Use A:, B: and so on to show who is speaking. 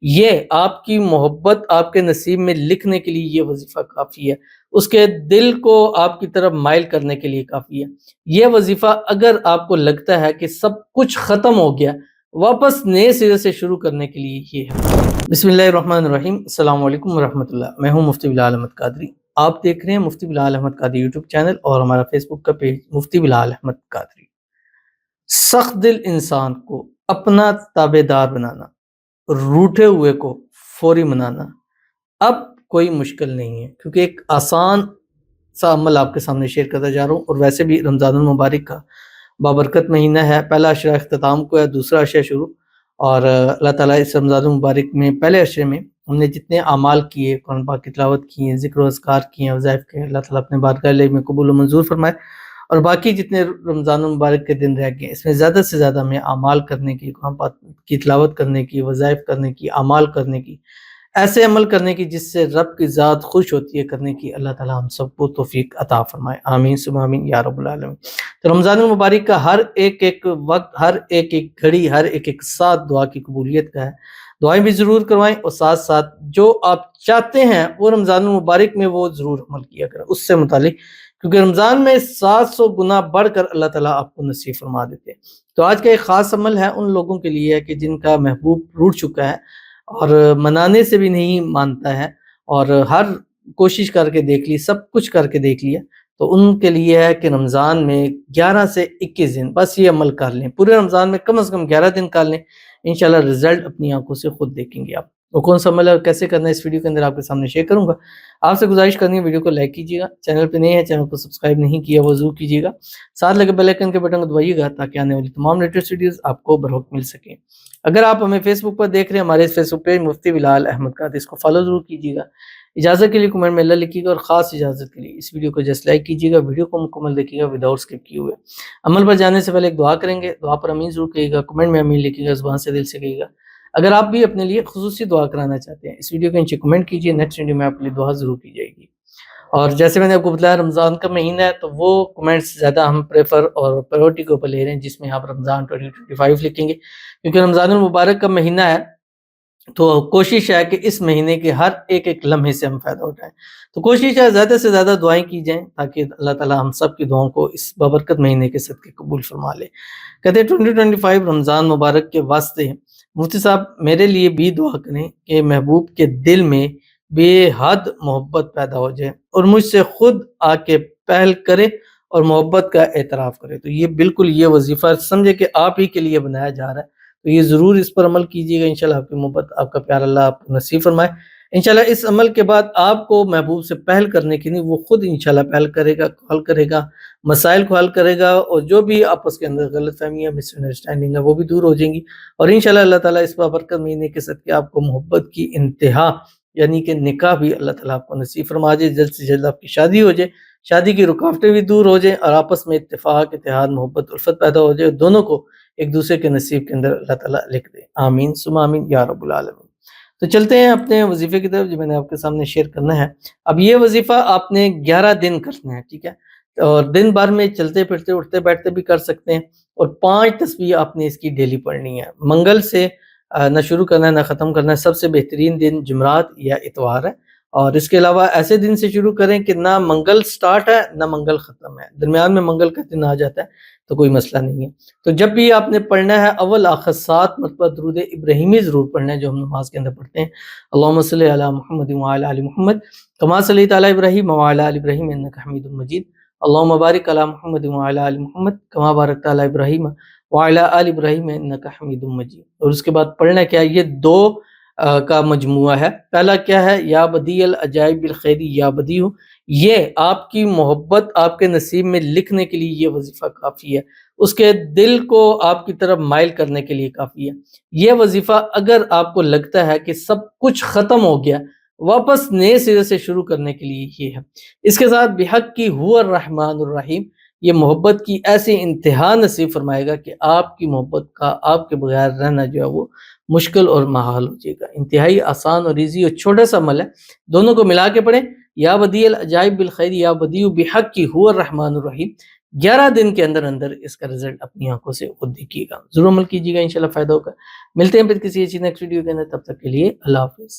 A: یہ آپ کی محبت آپ کے نصیب میں لکھنے کے لیے یہ وظیفہ کافی ہے، اس کے دل کو آپ کی طرف مائل کرنے کے لیے کافی ہے۔ یہ وظیفہ اگر آپ کو لگتا ہے کہ سب کچھ ختم ہو گیا، واپس نئے سرے سے شروع کرنے کے لیے یہ ہے۔ بسم اللہ الرحمن الرحیم، السلام علیکم ورحمۃ اللہ۔ میں ہوں مفتی بلال احمد قادری، آپ دیکھ رہے ہیں مفتی بلال احمد قادری یوٹیوب چینل اور ہمارا فیس بک کا پیج مفتی بلال احمد قادری۔ سخت دل انسان کو اپنا تابع دار بنانا، روٹھے ہوئے کو فوری منانا اب کوئی مشکل نہیں ہے، کیونکہ ایک آسان سا عمل آپ کے سامنے شیئر کرتا جا رہا ہوں۔ اور ویسے بھی رمضان المبارک کا بابرکت مہینہ ہے، پہلا عشرہ اختتام کو ہے، دوسرا عشرہ شروع، اور اللہ تعالیٰ اس رمضان المبارک میں پہلے عشرے میں ہم نے جتنے اعمال کیے، قرآن پاک کی تلاوت کی ہیں، ذکر و اذکار کیے ہیں، وظائف کے، اللہ تعالیٰ اپنے بارگاہ الہی میں قبول و منظور فرمائے۔ اور باقی جتنے رمضان المبارک کے دن رہ گئے، اس میں زیادہ سے زیادہ ہمیں اعمال کرنے کی، قرآن پاک کی تلاوت کرنے کی، وظائف کرنے کی، اعمال کرنے کی، ایسے عمل کرنے کی جس سے رب کی ذات خوش ہوتی ہے کرنے کی، اللہ تعالیٰ ہم سب کو توفیق عطا فرمائے، آمین ثم آمین یا رب العالمین۔ تو رمضان المبارک کا ہر ایک وقت، ہر ایک گھڑی، ہر ایک ساتھ دعا کی قبولیت کا ہے۔ دعائیں بھی ضرور کروائیں، اور ساتھ ساتھ جو آپ چاہتے ہیں وہ رمضان المبارک میں وہ ضرور عمل کیا کریں اس سے متعلق، کیونکہ رمضان میں 700 گنا بڑھ کر اللہ تعالیٰ آپ کو نصیب فرما دیتے ہیں۔ تو آج کا ایک خاص عمل ہے ان لوگوں کے لیے ہے کہ جن کا محبوب روٹھ چکا ہے اور منانے سے بھی نہیں مانتا ہے، اور ہر کوشش کر کے دیکھ لی، سب کچھ کر کے دیکھ لیا، تو ان کے لیے ہے کہ رمضان میں 11 سے 21 دن بس یہ عمل کر لیں، پورے رمضان میں کم از کم 11 دن کر لیں، انشاءاللہ رزلٹ اپنی آنکھوں سے خود دیکھیں گے آپ۔ وہ کون سا عمل ہے اور کیسے کرنا ہے اس ویڈیو کے اندر آپ کے سامنے شیئر کروں گا۔ آپ سے گزارش کرنی ہے ویڈیو کو لائک کیجیے گا، چینل پہ نہیں ہے چینل کو سبسکرائب نہیں کیا وہ ضرور کیجیے گا، ساتھ لگے بیل آئیکن کے بٹن کو دبائیے گا تاکہ آنے والی تمام لیٹسٹ ویڈیوز آپ کو بروقت مل سکیں۔ اگر آپ ہمیں فیس بک پر دیکھ رہے ہیں، ہمارے فیس بک پیج مفتی بلال احمد قادری، اس کو فالو ضرور کیجیے گا۔ اجازت کے لیے کمنٹ میں اللہ لکھیے گا، اور خاص اجازت کے لیے اس ویڈیو کو جسٹ لائک کیجیے گا، ویڈیو کو مکمل دیکھیے گا وداؤٹ اسکپ کیے ہوئے۔ عمل پر جانے سے پہلے ایک دعا کریں گے، دعا پر امین ضرور کہیے گا، کمنٹ میں امین لکھیے گا، زبان سے دل سے کہیے گا۔ اگر آپ بھی اپنے لیے خصوصی دعا کرانا چاہتے ہیں، اس ویڈیو کے نیچے کمنٹ کیجیے، نیکسٹ ویڈیو میں آپ کے لیے دعا ضرور کی جائے گی۔ اور جیسے میں نے آپ کو بتایا رمضان کا مہینہ ہے، تو وہ کمنٹس زیادہ ہم پریفر اور پریورٹی کے اوپر لے رہے ہیں جس میں آپ رمضان 2025 لکھیں گے، کیونکہ رمضان المبارک کا مہینہ ہے، تو کوشش ہے کہ اس مہینے کے ہر ایک لمحے سے ہم فائدہ اٹھائیں۔ تو کوشش ہے زیادہ سے زیادہ دعائیں کی جائیں تاکہ اللہ تعالیٰ ہم سب کی دعاؤں کو اس بابرکت مہینے کے صدقے قبول فرما لے۔ کہتے ہیں 2025 رمضان مبارک کے واسطے مفتی صاحب میرے لیے بھی دعا کریں کہ محبوب کے دل میں بے حد محبت پیدا ہو جائے اور مجھ سے خود آ کے پہل کرے اور محبت کا اعتراف کرے۔ تو یہ بالکل یہ وظیفہ سمجھے کہ آپ ہی کے لیے بنایا جا رہا ہے، تو یہ ضرور اس پر عمل کیجیے گا، انشاءاللہ آپ کی محبت، آپ کا پیار اللہ آپ کو نصیب فرمائے۔ انشاءاللہ اس عمل کے بعد آپ کو محبوب سے پہل کرنے کی نہیں، وہ خود انشاءاللہ پہل کرے گا، حل کرے گا، مسائل کو حل کرے گا، اور جو بھی آپس کے اندر غلط فہمیاں، مس انڈرسٹینڈنگ ہے وہ بھی دور ہو جائیں گی، اور انشاءاللہ اللہ تعالیٰ اس بابرکت مہینے کے صدقے آپ کو محبت کی انتہا یعنی کہ نکاح بھی اللہ تعالیٰ آپ کو نصیب فرما دے، جلد سے جلد آپ کی شادی ہو جائے، شادی کی رکاوٹیں بھی دور ہو جائیں، اور آپس میں اتفاق، اتحاد، محبت، الفت پیدا ہو جائے، دونوں کو ایک دوسرے کے نصیب کے اندر اللہ تعالیٰ لکھ دے، آمین ثم آمین یا رب العالمین۔ تو چلتے ہیں اپنے وظیفے کی طرف جو میں نے آپ کے سامنے شیئر کرنا ہے۔ اب یہ وظیفہ آپ نے 11 دن کرنا ہے، ٹھیک ہے، اور دن بھر میں چلتے پھرتے اٹھتے بیٹھتے بھی کر سکتے ہیں، اور 5 تسبیح آپ نے اس کی ڈیلی پڑھنی ہے۔ منگل سے نہ شروع کرنا ہے نہ ختم کرنا ہے، سب سے بہترین دن جمعرات یا اتوار ہے، اور اس کے علاوہ ایسے دن سے شروع کریں کہ نہ منگل سٹارٹ ہے نہ منگل ختم ہے، درمیان میں منگل کا دن آ جاتا ہے تو کوئی مسئلہ نہیں ہے۔ تو جب بھی آپ نے پڑھنا ہے اول آخر 7 مرتبہ درود ابراہیمی ضرور پڑھنا ہے جو ہم نماز کے اندر پڑھتے ہیں، اللہم صلی علی محمد وعلی آل محمد کما صلیت علی ابراہیم وعلی آل ابراہیم انک حمید مجید، اللہم بارک علی محمد وعلی آل محمد کما بارکت علی ابراہیم وعلی آل ابراہیم انک حمید مجید۔ اور اس کے بعد پڑھنا کیا ہے، یہ 2 کا مجموعہ ہے۔ پہلا کیا ہے، یا بدیع العجائب بالخیری یا بدیع، یہ آپ کی محبت آپ کے نصیب میں لکھنے کے لیے یہ وظیفہ کافی ہے، اس کے دل کو آپ کی طرف مائل کرنے کے لیے کافی ہے۔ یہ وظیفہ اگر آپ کو لگتا ہے کہ سب کچھ ختم ہو گیا، واپس نئے سرے سے شروع کرنے کے لیے یہ ہے۔ اس کے ساتھ بحق کی هو الرحمن الرحیم، یہ محبت کی ایسی انتہا نصیب فرمائے گا کہ آپ کی محبت کا آپ کے بغیر رہنا جو ہے وہ مشکل اور محال ہو جائے گا۔ انتہائی آسان اور ایزی اور چھوٹا سا عمل ہے، دونوں کو ملا کے پڑھیں، یا بدیع العجائب بالخیر یا بدیع بحق کی هو الرحمن الرحیم، 11 دن کے اندر اندر اس کا رزلٹ اپنی آنکھوں سے خود دیکھیے گا، ضرور عمل کیجیے گا، انشاءاللہ فائدہ ہوگا۔ ملتے ہیں پھر کسی اچھی نیکسٹ ویڈیو کے اندر، تب تک کے لیے اللہ حافظ۔